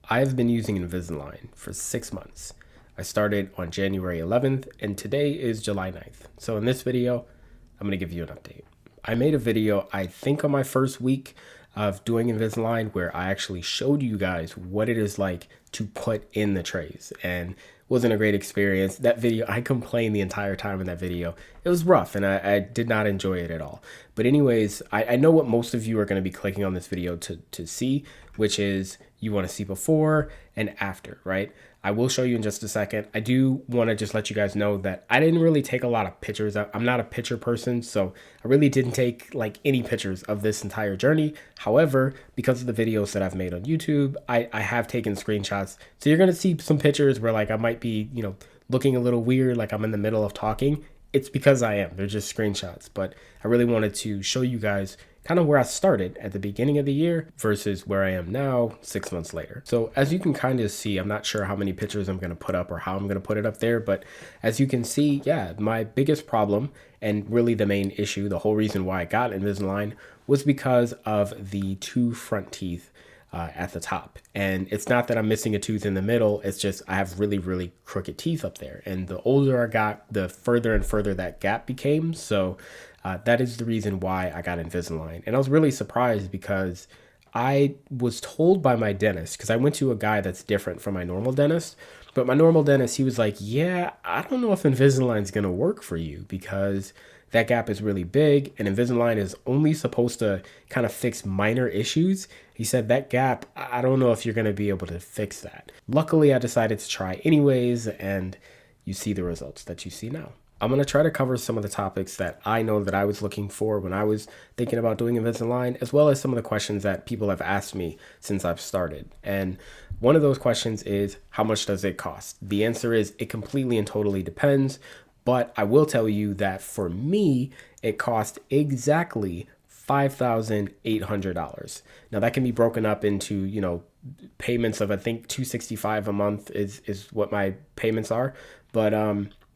I've been using Invisalign for 6 months. I started on January 11th and today is July 9th. So in this video, I'm going to give you an update. I made a video, I think on my first week of doing Invisalign, where I actually showed you guys what it is like to put in the trays, and it wasn't a great experience. That video, I complained the entire time in that video. It was rough and I did not enjoy it at all. But anyways, I know what most of you are going to be clicking on this video to see, which is you want to see before and after, right? I will show you in just a second. I do want to just let you guys know that I didn't really take a lot of pictures. I'm not a picture person, so I really didn't take like any pictures of this entire journey. However, because of the videos that I've made on YouTube, I have taken screenshots. So you're going to see some pictures where like I might be, looking a little weird, like I'm in the middle of talking. It's because I am. They're just screenshots. But I really wanted to show you guys kind of where I started at the beginning of the year versus where I am now 6 months later. So as you can kind of see, I'm not sure how many pictures I'm going to put up or how I'm going to put it up there, but as you can see, yeah, my biggest problem and really the main issue, the whole reason why I got Invisalign was because of the two front teeth at the top. And it's not that I'm missing a tooth in the middle. It's just I have really, really crooked teeth up there. And the older I got, the further and further that gap became. So that is the reason why I got Invisalign. And I was really surprised because I was told by my dentist, because I went to a guy that's different from my normal dentist. But my normal dentist, he was like, yeah, I don't know if Invisalign's going to work for you because that gap is really big and Invisalign is only supposed to kind of fix minor issues. He said that gap, I don't know if you're going to be able to fix that. Luckily, I decided to try anyways, and you see the results that you see now. I'm going to try to cover some of the topics that I know that I was looking for when I was thinking about doing Invisalign, as well as some of the questions that people have asked me since I've started. And one of those questions is, how much does it cost? The answer is, it completely and totally depends. But I will tell you that for me, it cost exactly $5,800. Now that can be broken up into, payments of, I think $265 a month is what my payments are. But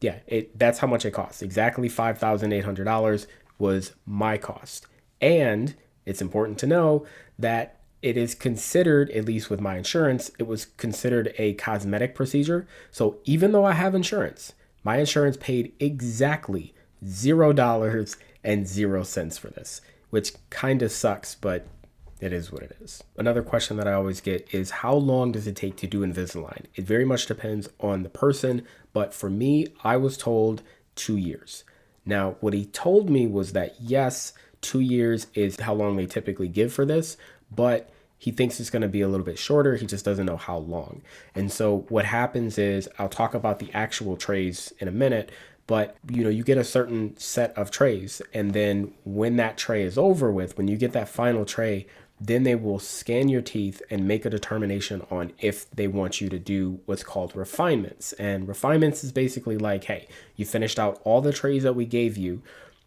yeah, that's how much it costs. Exactly $5,800 was my cost. And it's important to know that it is considered, at least with my insurance, it was considered a cosmetic procedure. So even though I have insurance, my insurance paid exactly $0 for this, which kind of sucks, but it is what it is. Another question that I always get is, how long does it take to do Invisalign? It very much depends on the person, but for me, I was told 2 years. Now, what he told me was that yes, 2 years is how long they typically give for this, but he thinks it's going to be a little bit shorter. He just doesn't know how long. And so what happens is, I'll talk about the actual trays in a minute, but you get a certain set of trays. And then when that tray is over with, when you get that final tray, then they will scan your teeth and make a determination on if they want you to do what's called refinements. And refinements is basically like, hey, you finished out all the trays that we gave you.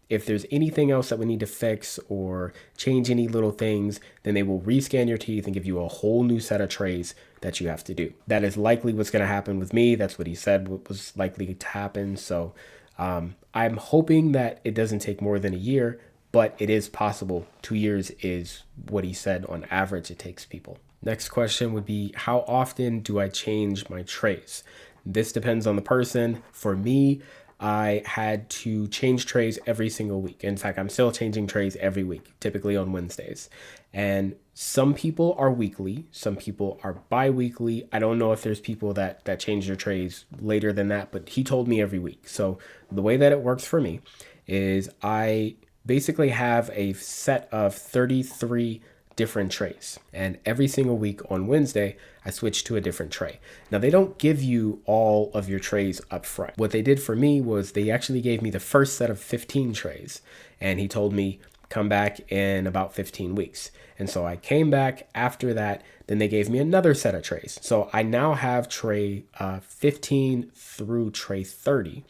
If there's anything else that we need to fix or change any little things, then they will rescan your teeth and give you a whole new set of trays that you have to do. That is likely what's going to happen with me. That's what he said was likely to happen. So I'm hoping that it doesn't take more than a year, but it is possible. 2 years is what he said on average it takes people. Next question would be, how often do I change my trays? This depends on the person. For me, I had to change trays every single week. In fact, I'm still changing trays every week, typically on Wednesdays. And some people are weekly, some people are bi-weekly. I don't know if there's people that change their trays later than that, but he told me every week. So the way that it works for me is I basically have a set of 33 different trays. And every single week on Wednesday, I switch to a different tray. Now, they don't give you all of your trays up front. What they did for me was they actually gave me the first set of 15 trays. And he told me, come back in about 15 weeks. And so I came back after that. Then they gave me another set of trays. So I now have tray 15 through tray 30.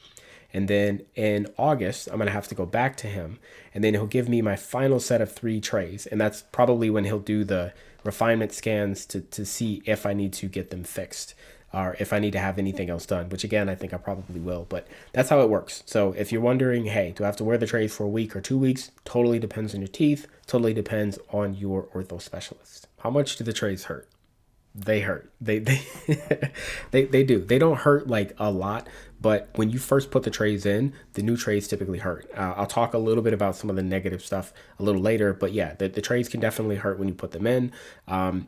And then in August, I'm going to have to go back to him, and then he'll give me my final set of 3 trays. And that's probably when he'll do the refinement scans to see if I need to get them fixed or if I need to have anything else done, which again, I think I probably will, but that's how it works. So if you're wondering, hey, do I have to wear the trays for a week or 2 weeks? Totally depends on your teeth. Totally depends on your ortho specialist. How much do the trays hurt? they hurt. They do. They don't hurt like a lot, but when you first put the trays in, the new trays typically hurt. I'll talk a little bit about some of the negative stuff a little later, but yeah, the trays can definitely hurt when you put them in.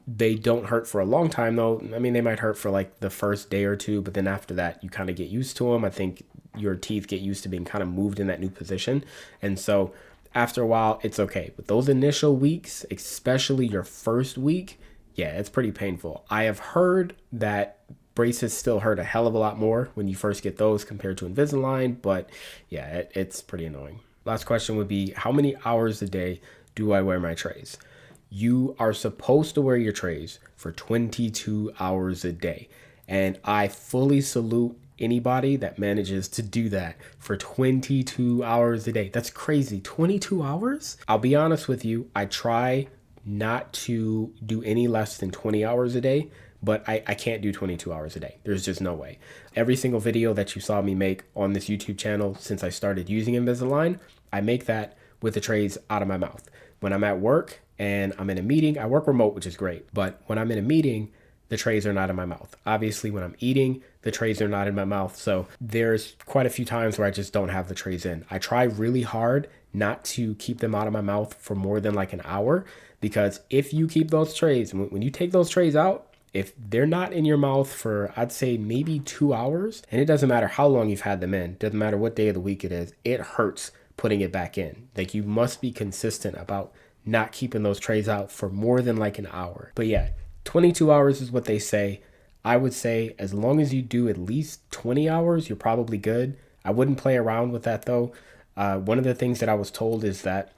They don't hurt for a long time though. I mean, they might hurt for like the first day or two, but then after that, you kind of get used to them. I think your teeth get used to being kind of moved in that new position, and so after a while, it's okay. But those initial weeks, especially your first week, yeah, it's pretty painful. I have heard that braces still hurt a hell of a lot more when you first get those compared to Invisalign, but yeah, it's pretty annoying. Last question would be, how many hours a day do I wear my trays? You are supposed to wear your trays for 22 hours a day. And I fully salute anybody that manages to do that for 22 hours a day. That's crazy. 22 hours? I'll be honest with you. I try not to do any less than 20 hours a day, but I can't do 22 hours a day. There's just no way. Every single video that you saw me make on this YouTube channel since I started using Invisalign, I make that with the trays out of my mouth. When I'm at work and I'm in a meeting, I work remote, which is great. But when I'm in a meeting, the trays are not in my mouth. Obviously, when I'm eating, the trays are not in my mouth. So there's quite a few times where I just don't have the trays in. I try really hard not to keep them out of my mouth for more than like an hour, because if you keep those trays, when you take those trays out, if they're not in your mouth for, I'd say maybe 2 hours, and it doesn't matter how long you've had them in, doesn't matter what day of the week it is, it hurts putting it back in. Like, you must be consistent about not keeping those trays out for more than like an hour. But yeah, 22 hours is what they say. I would say as long as you do at least 20 hours, you're probably good. I wouldn't play around with that though. One of the things that I was told is that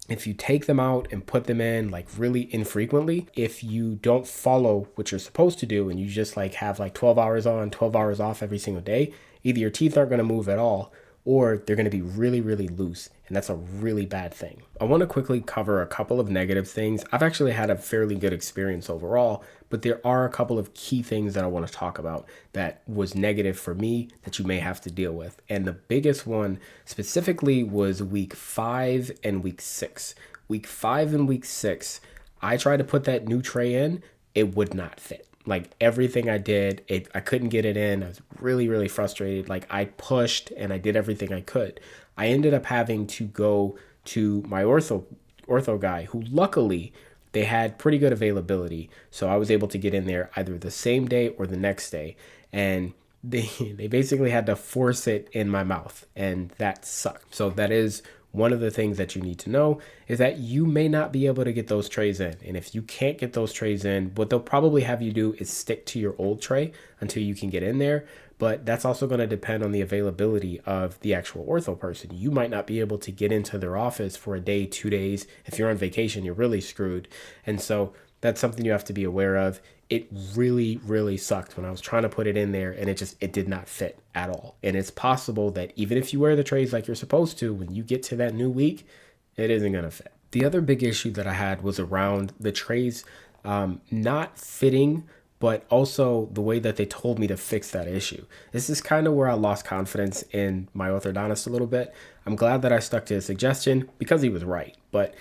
if you take them out and put them in like really infrequently, if you don't follow what you're supposed to do and you just like have like 12 hours on, 12 hours off every single day, either your teeth aren't going to move at all or they're going to be really, really loose. And that's a really bad thing. I want to quickly cover a couple of negative things. I've actually had a fairly good experience overall, but there are a couple of key things that I want to talk about that was negative for me that you may have to deal with. And the biggest one specifically was week 5 and week 6. Week 5 and week 6, I tried to put that new tray in, it would not fit. Like everything I did, I couldn't get it in. I was really, really frustrated. Like I pushed and I did everything I could. I ended up having to go to my ortho guy, who luckily they had pretty good availability. So I was able to get in there either the same day or the next day. And they basically had to force it in my mouth, and that sucked. So that is one of the things that you need to know, is that you may not be able to get those trays in. And if you can't get those trays in, what they'll probably have you do is stick to your old tray until you can get in there. But that's also going to depend on the availability of the actual ortho person. You might not be able to get into their office for a day, 2 days. If you're on vacation, you're really screwed. And so that's something you have to be aware of. It really, really sucked when I was trying to put it in there and it did not fit at all. And it's possible that even if you wear the trays like you're supposed to, when you get to that new week, it isn't going to fit. The other big issue that I had was around the trays not fitting, but also the way that they told me to fix that issue. This is kind of where I lost confidence in my orthodontist a little bit. I'm glad that I stuck to his suggestion because he was right. But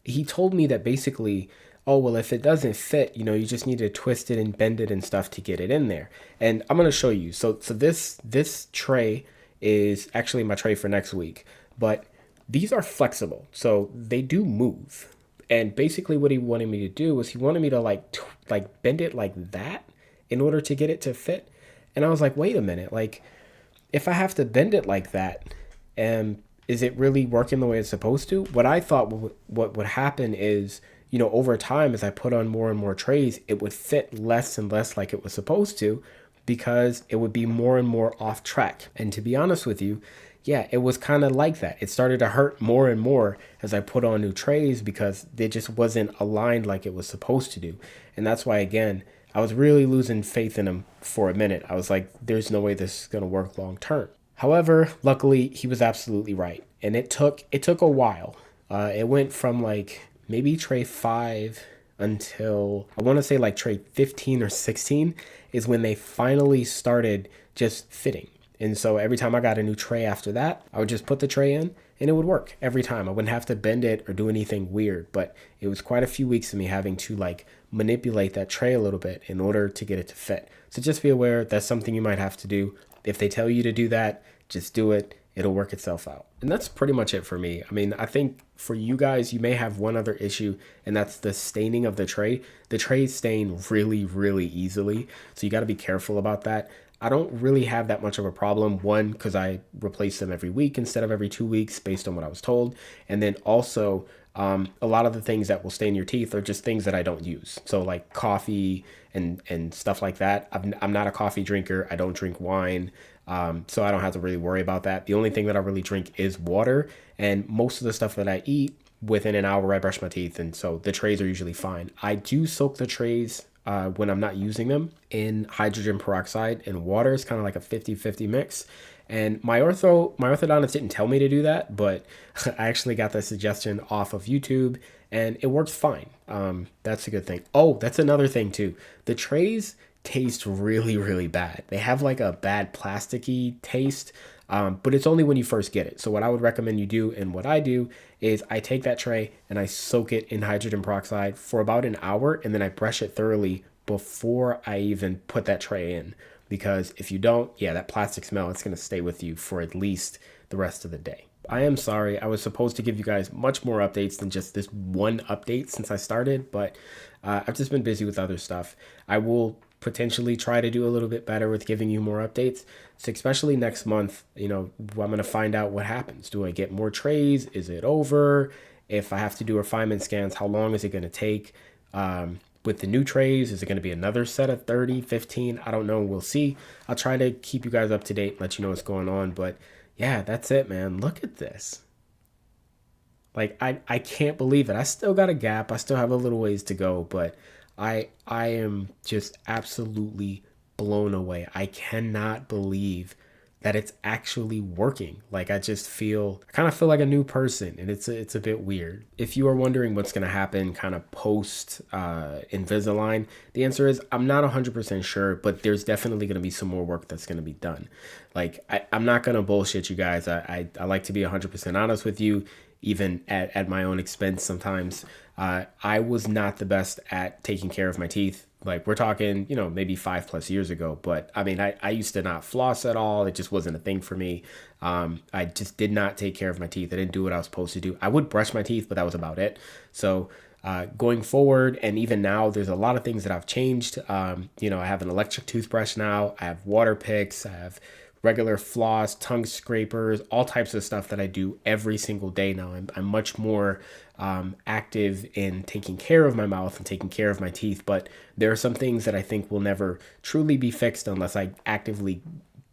he told me that basically, oh, well, if it doesn't fit, you just need to twist it and bend it and stuff to get it in there. And I'm going to show you. So this tray is actually my tray for next week, but these are flexible. So they do move. And basically what he wanted me to do was he wanted me to like bend it like that in order to get it to fit. And I was like, wait a minute, like if I have to bend it like that, is it really working the way it's supposed to? What I thought what would happen is, over time, as I put on more and more trays, it would fit less and less like it was supposed to, because it would be more and more off track. And to be honest with you, yeah, it was kind of like that. It started to hurt more and more as I put on new trays because it just wasn't aligned like it was supposed to do. And that's why, again, I was really losing faith in him for a minute. I was like, there's no way this is going to work long term. However, luckily, he was absolutely right. And it took a while. It went from like maybe tray 5 until I want to say like tray 15 or 16 is when they finally started just fitting. And so every time I got a new tray after that, I would just put the tray in and it would work every time. I wouldn't have to bend it or do anything weird, but it was quite a few weeks of me having to like manipulate that tray a little bit in order to get it to fit. So just be aware that's something you might have to do. If they tell you to do that, just do it. It'll work itself out. And that's pretty much it for me. I mean, I think for you guys, you may have one other issue, and that's the staining of the tray. The trays stain really, really easily. So you got to be careful about that. I don't really have that much of a problem. One, because I replace them every week instead of every 2 weeks based on what I was told. And then also, a lot of the things that will stain your teeth are just things that I don't use. So like coffee and stuff like that. I'm not a coffee drinker. I don't drink wine. So I don't have to really worry about that. The only thing that I really drink is water, and most of the stuff that I eat, within an hour I brush my teeth, and so the trays are usually fine. I do soak the trays when I'm not using them in hydrogen peroxide and water. It's kind of like a 50-50 mix. And my orthodontist didn't tell me to do that, but I actually got that suggestion off of YouTube, and it works fine. That's a good thing. Oh, that's another thing too. The trays taste really, really bad. They have like a bad plasticky taste, but it's only when you first get it. So what I would recommend you do, and what I do, is I take that tray and I soak it in hydrogen peroxide for about an hour, and then I brush it thoroughly before I even put that tray in. Because if you don't, yeah, that plastic smell, it's going to stay with you for at least the rest of the day. I am sorry. I was supposed to give you guys much more updates than just this one update since I started, but I've just been busy with other stuff. I will potentially try to do a little bit better with giving you more updates. So especially next month, I'm going to find out what happens. Do I get more trays? Is it over? If I have to do refinement scans, how long is it going to take? With the new trays, is it going to be another set of 30, 15? I don't know. We'll see. I'll try to keep you guys up to date, let you know what's going on. But yeah, that's it, man. Look at this. Like, I can't believe it. I still got a gap. I still have a little ways to go, but I am just absolutely blown away. I cannot believe that it's actually working. Like, I kind of feel like a new person, and it's a bit weird. If you are wondering what's going to happen kind of post Invisalign, the answer is I'm not 100% sure, but there's definitely going to be some more work that's going to be done. Like, I'm not going to bullshit you guys. I like to be 100% honest with you, even at my own expense sometimes. I was not the best at taking care of my teeth. Like, we're talking, maybe 5+ years ago. But I mean, I used to not floss at all. It just wasn't a thing for me. I just did not take care of my teeth. I didn't do what I was supposed to do. I would brush my teeth, but that was about it. So going forward, and even now, there's a lot of things that I've changed. I have an electric toothbrush now. I have water picks. I have regular floss, tongue scrapers, all types of stuff that I do every single day now. I'm much more active in taking care of my mouth and taking care of my teeth, but there are some things that I think will never truly be fixed unless I actively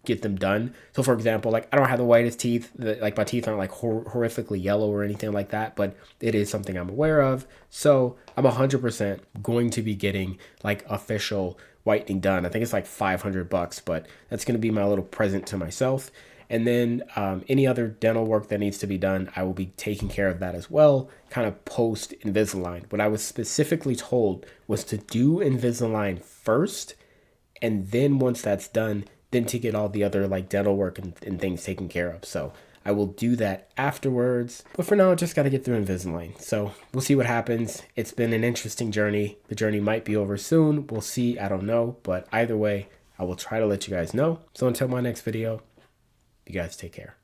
get them done. So for example, like, I don't have the whitest teeth, like my teeth aren't like horrifically yellow or anything like that, but it is something I'm aware of. So I'm 100% going to be getting like official whitening done. I think it's like $500, but that's going to be my little present to myself. And then any other dental work that needs to be done, I will be taking care of that as well, kind of post Invisalign. What I was specifically told was to do Invisalign first, and then once that's done, then to get all the other like dental work and things taken care of. So I will do that afterwards. But for now, I just got to get through Invisalign. So we'll see what happens. It's been an interesting journey. The journey might be over soon. We'll see. I don't know. But either way, I will try to let you guys know. So until my next video, you guys take care.